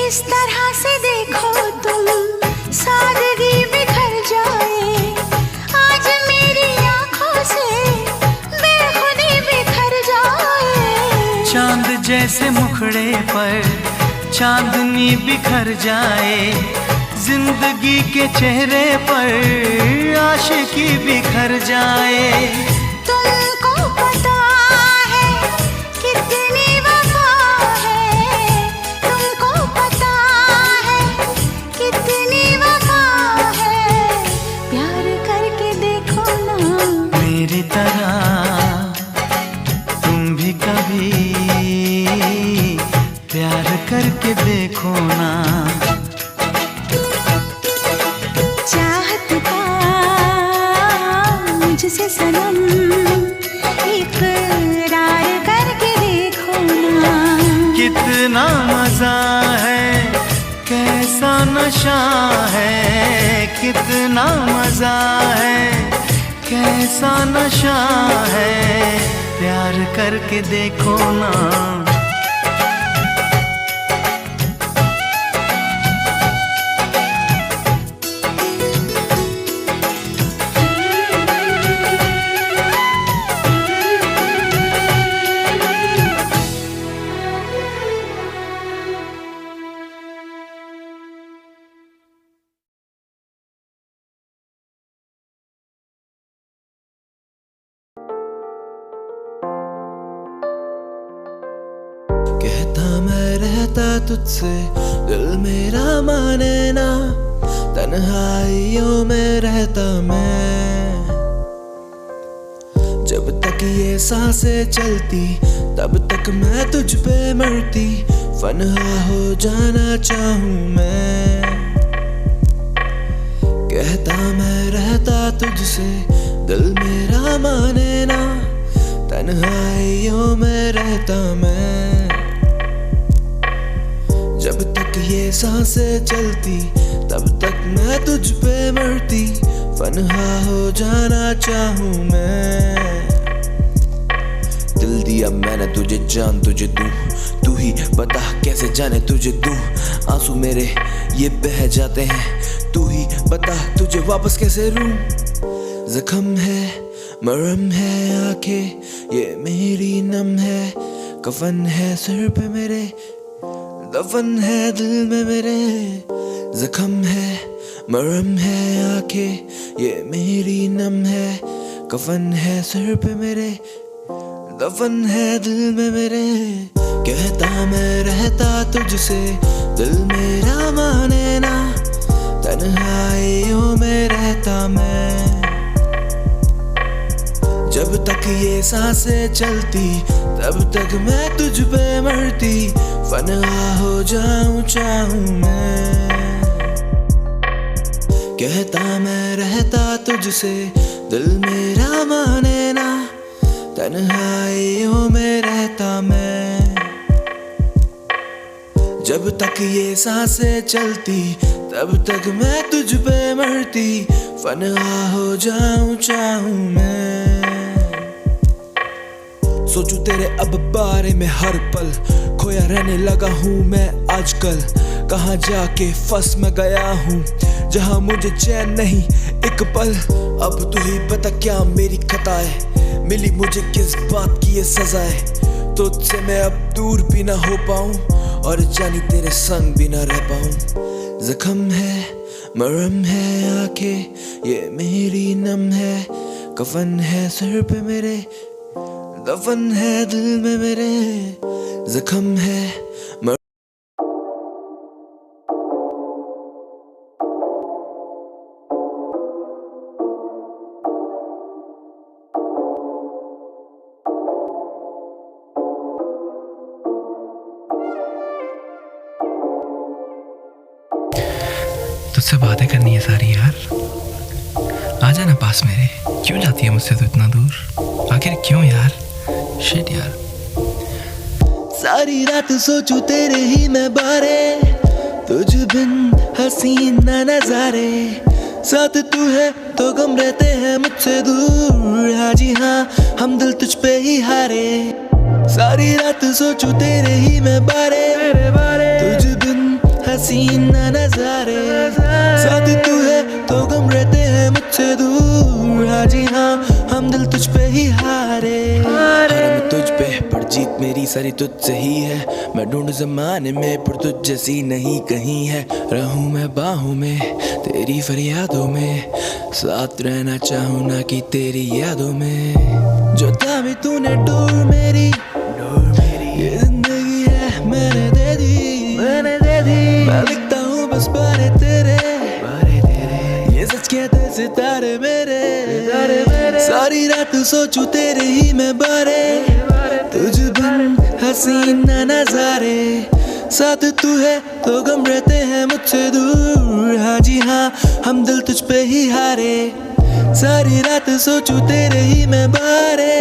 इस तरह से देखो तुम, सादगी बिखर जाए। आज मेरी आंखों से बेखुदी बिखर जाए। चांद जैसे मुखड़े पर चांदनी बिखर जाए। जिंदगी के चेहरे पर आशिकी बिखर जाए। तुमको पता है कितनी वफा है, तुमको पता है कितनी वफा है। प्यार करके देखो ना मेरी तरह तुम भी कभी प्यार करके देखो ना। मुझसे सनम इकरार करके देखो ना। कितना मजा है, कैसा नशा है, कितना मजा है, कैसा नशा है। प्यार करके देखो ना। कहता मैं रहता तुझसे, दिल मेरा माने ना, तन्हाइयों में रहता मैं। जब तक ये सांसें चलती तब तक मैं तुझ पे मरती, फना हो जाना चाहूं मैं। कहता मैं रहता तुझसे, दिल मेरा माने ना, तन्हाइयों में रहता मैं। जब तक ये सांसें चलती तब तक मैं तुझ पे मरती, फना हो जाना चाहूं मैं। दिल दिया मैंने तुझे, जान तुझे दूं, तू ही बता कैसे जाने तुझे दूं। आंसू मेरे ये बह जाते हैं, तू ही बता तुझे वापस कैसे लूं। जख्म है, मरहम है आंखें ये मेरी नम है, कफन है सिर पे मेरे, दफन है दिल में मेरे। जख्म है, मरहम है आंखें ये मेरी नम है, कफन है सिर पे मेरे, दफन है दिल में मेरे। कहता मैं रहता तुझसे, दिल मेरा माने ना, तन्हाइयों में रहता मैं। जब तक ये सांसें चलती तब तक मैं तुझ पे मरती, फना हो जाऊं चाहूं मैं। कहता मैं रहता तुझसे, दिल मेरा माने ना, तन्हाइयों में रहता मैं। जब तक ये सांसें चलती तब तक मैं तुझ पे मरती, फना हो जाऊं चाहूं मैं। सोचूं तेरे अब बारे में हर पल, खोया रहने लगा हूँ मैं आजकल। कहाँ जाके फंस मैं गया हूँ, जहाँ मुझे चैन नहीं एक पल। अब तू ही बता क्या मेरी खता है, मिली मुझे किस बात की ये सजा है। तुझसे मैं अब दूर भी ना हो पाऊँ, और जानी तेरे संग भी ना रह पाऊँ। जख्म है, मरहम है आंखें ये मेरी नम है, कफन है सिर पे मेरे, दफन है दिल में मेरे। जख्म है, तुझसे बातें करनी है सारी यार, आ जाना पास मेरे। क्यों जाती है मुझसे तू इतना दूर, आखिर क्यों यार? शिट यार। सारी रात सोचूं तेरे ही मैं बारे, तुझ बिन हसीन न नजारे। साथ तू है तो गम रहते हैं मुझसे दूर, हाँ जी हाँ हम दिल तुझ पे ही हारे। सारी रात सोचूं तेरे ही मैं बारे, तुझ बिन हसीन न नजारे। साथ तू है तो गम रहते हैं मुझसे दूर, हाँ जी हाँ हम दिल तुझ पे ही हारे। मैं तुझ पे पड़ता जीत मेरी सारी तुझसे ही है। मैं ढूंढ जमाने में पर तुझ जैसी नहीं कहीं है। रहूं मैं बाहों में तेरी फरियादों में, साथ रहना चाहूं ना कि तेरी यादों में। जो थामी तूने डोर मेरी ये जिंदगी है मैंने दे दी मैं लिखता हूँ बस बारे तेरे ये सच कहते सितारे मेरे सारी रात सोचूं तेरे ही मैं बारे। तुझ बिन हसीना नजारे, साथ तू है तो गम रहते हैं मुझसे दूर। हाँ जी हाँ हम दिल तुझ पे ही हारे, सारी रात सोचूं तेरे ही मैं बारे।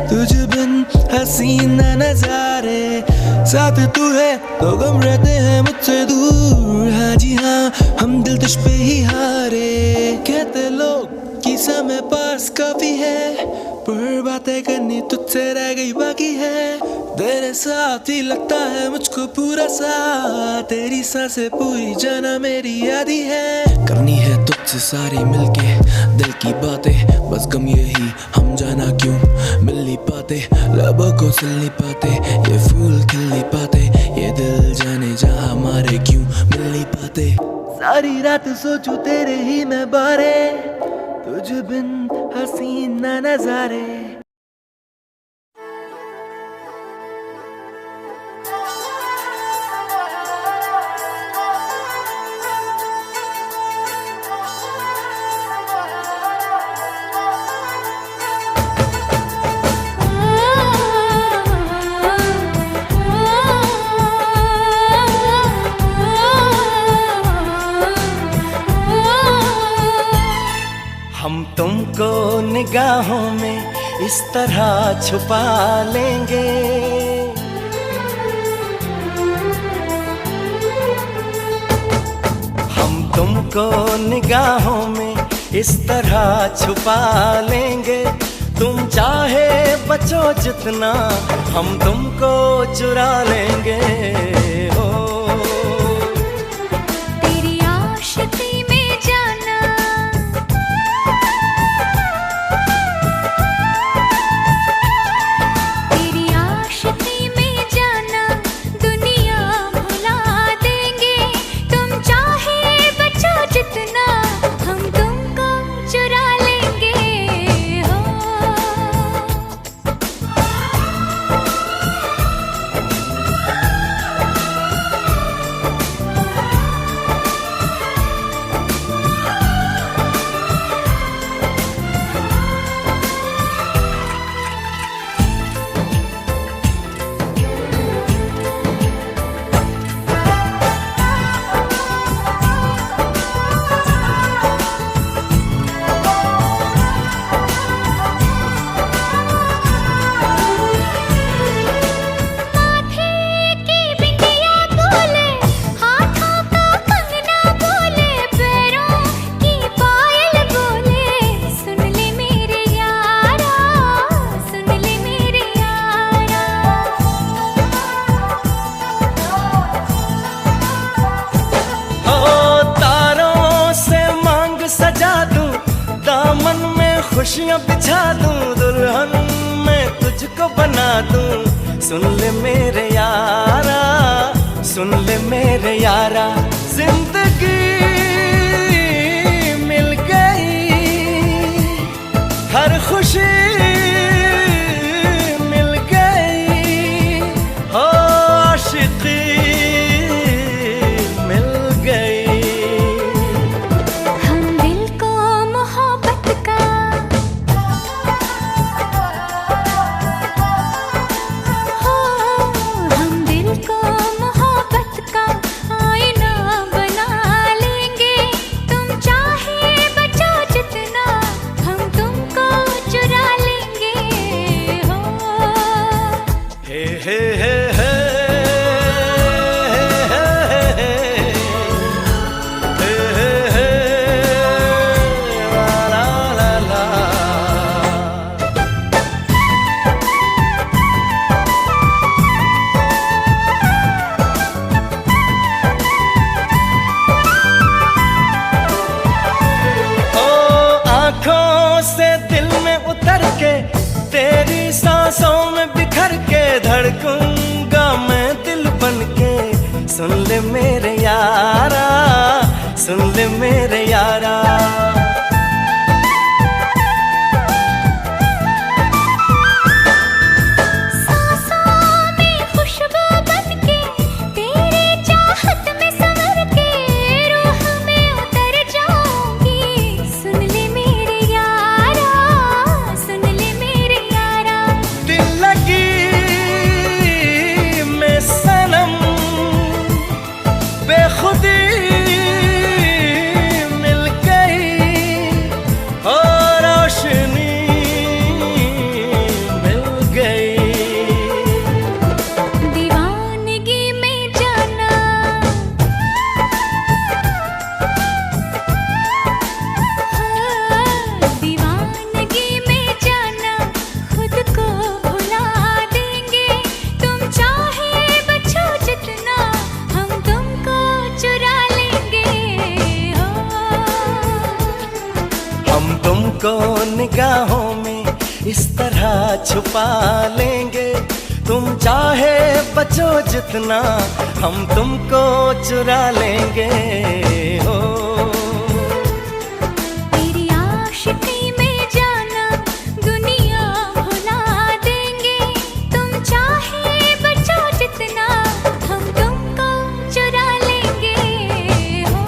तुझ बिन हसीना नजारे, साथ तू है तो गम रहते हैं मुझसे दूर। हाँ जी हाँ हम दिल तुझ पे ही हारे। कहते लोग कि समय पास काफी है, पर बातें करनी तुझसे रह गई बाकी है। तेरे साथ ही लगता है मुझको पूरा सा, तेरी सांसें पूरी जाना मेरी यादी है। करनी है तुझसे सारी मिलके दिल की बातें, बस गम यही हम जाना क्यों मिल नहीं पाते। लबों को सिल नहीं पाते, ये फूल खिल नहीं पाते, ये दिल जाने जहाँ हमारे क्यों मिल नहीं पाते। सारी रात सोचूं तेरे ही मैं बारे, तुझ बिन हसीना नजारे। हम तुमको निगाहों में इस तरह छुपा लेंगे, हम तुमको निगाहों में इस तरह छुपा लेंगे। तुम चाहे बचो जितना हम तुमको चुरा लेंगे। हो तेरी आशिकी में जाना, तेरी आशिकी में जाना दुनिया भुला देंगे। तुम चाहे बचो जितना हम तुमको चुरा लेंगे। हो खुशियाँ बिछा दूं, दुल्हन मैं तुझको बना दूं। सुन ले मेरे यारा, सुन ले मेरे यारा, जिंदगी मिल गई, हर खुशी मिल गई। हो आशिकी मिल गई। हम दिल को मोहब्बत का, हो हम दिल को मोहब्बत का आईना बना लेंगे। तुम चाहे बचो जितना हम तुमको चुरा लेंगे। हो हे हे हे हे तेरी सांसों में बिखर के धड़कूंगा मैं दिल बनके, सुन ले मेरे यारा, सुन ले मेरे यारा। तुमको निगाहों में इस तरह छुपा लेंगे, तुम चाहे बचो जितना, हम तुमको चुरा लेंगे हो। तेरी आशिकी में जाना दुनिया भुला देंगे, तुम चाहे बचो जितना, हम तुमको चुरा लेंगे हो।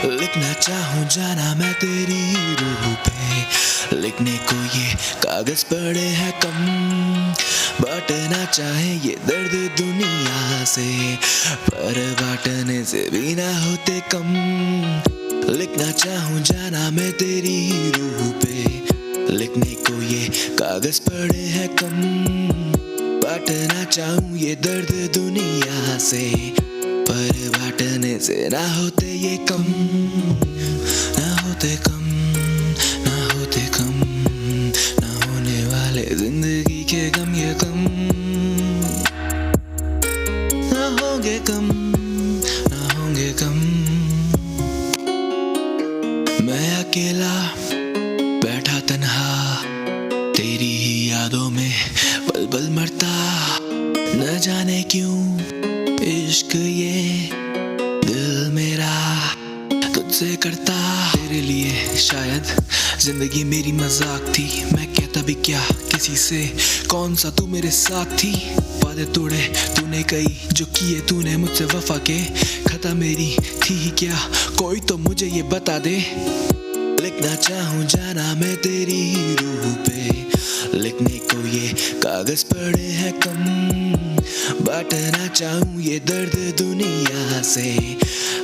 लिखना चाहूँ जाना मैं तेरी रूह पे, लिखने को ये कागज पड़े हैं कम, बांटना चाहे ये दर्द दुनिया से, पर बांटने से भी ना होते कम। लिखना चाहूँ जाना मैं तेरी रूह पे, लिखने को ये कागज पड़े हैं कम, बांटना चाहूँ ये दर्द दुनिया से, पर बांटने से ना होते ये कम, ना होते कम, ना होते कम, ना होने वाले जिंदगी के गम ये कम, ना होंगे कम, ना होंगे कम। मैं अकेला बैठा तन्हा, तेरी ही यादों में पल पल मरता, न जाने क्यों इश्क ये दिल मेरा तुझसे करता। तेरे लिए शायद जिंदगी मेरी मजाक थी, मैं कहता भी क्या किसी से, कौन सा तू मेरे साथ थी। वादे तोड़े तूने कई, जो किए तूने मुझसे वफा के, खता मेरी थी ही क्या, कोई तो मुझे ये बता दे। लिखना चाहूँ जाना मैं तेरी रूह पे, लिखने को ये कागज पड़े हैं कम, बांटना चाहूँ ये दर्द दुनिया से,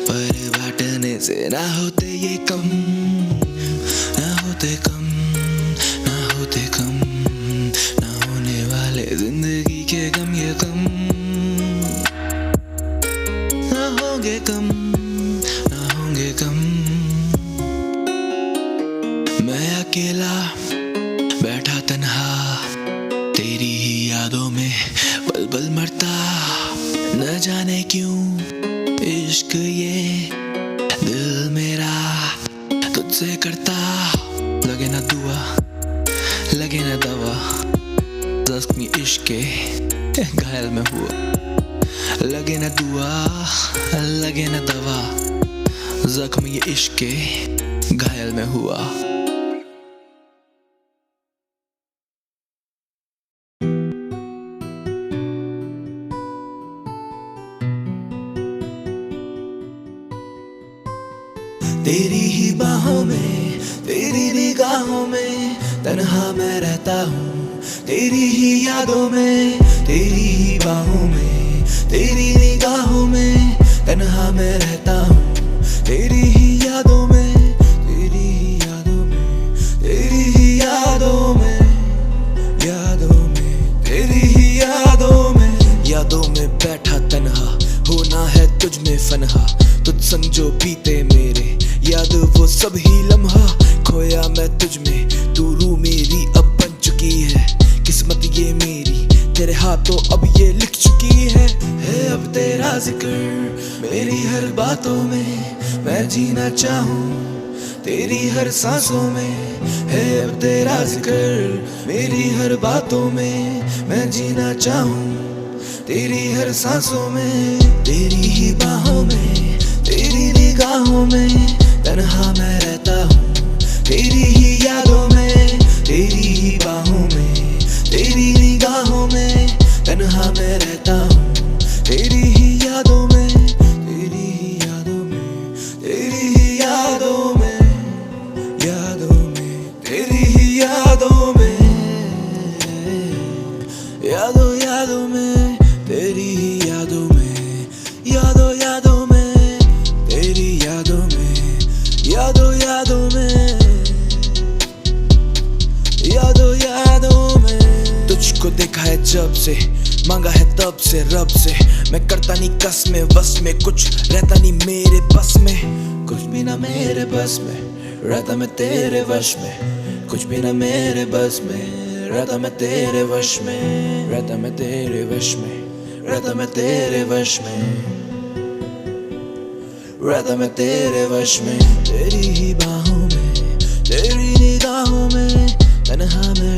पर बांटने से ना होते ये कम, ना होते कम, ना होते कम, ना होने वाले जिंदगी के गम ये कम, ना होंगे कम, ना होंगे कम। मैं अकेला बैठा तन्हा, तेरी ही यादों में पल पल मरता, न जाने क्यों इश्क ये दिल मेरा तुझसे करता। लगे ना दुआ लगे ना दवा, जख्मी इश्क के घायल में हुआ, लगे न दुआ लगे न दवा, जख्म ये इश्क के घायल में हुआ। तेरी ही बाहों में तेरी निगाहों में तन्हा मैं रहता हूँ, तेरी ही यादों में तेरी ही बाहों में तेरी निगाहों में तन्हा मैं रहता हूँ, तेरी ही यादों में तेरी ही यादों में तेरी ही यादों में तेरी ही यादों में बैठा तन्हा, होना है तुझ में फनहा, तुझ संग जो बीते मेरे याद वो सब ही लम्हा, खोया मैं तुझ में तू रूह मेरी अब बन चुकी है, किस्मत ये मेरी तेरे हाथों अब ये लिख चुकी है अब तेरा जिक्र मेरी हर बातों में मैं जीना चाहूँ, तेरी हर सांसों में है अब तेरा जिक्र मेरी हर बातों में मैं जीना चाहूँ, तेरी हर सांसों में तेरी ही बाहों में तेरी निगाहों में तन्हा मैं रहता हूँ, तेरी ही यादों में तेरी ही बाहों में तेरी निगाहों में तन्हा मैं रहता हूँ, तेरी ही यादों में तेरी ही यादों में तेरी ही यादों में तेरी ही यादों में यादों में तेरी ही यादों में यादों में तेरी यादों में यादों में तुझको देखा है जब से मांगा है तब से रब से, मैं करता नहीं कस में बस में कुछ रहता नहीं मेरे बस में, कुछ भी ना मेरे बस में रहता मैं तेरे वश में, कुछ भी ना मेरे बस में रहता मैं तेरे वश में, रहता मैं तेरे वश में, रहता मैं तेरे वश में, रहता मैं तेरे वश में, तेरी ही बाहों में तेरी निगाहों में तन्हा मैं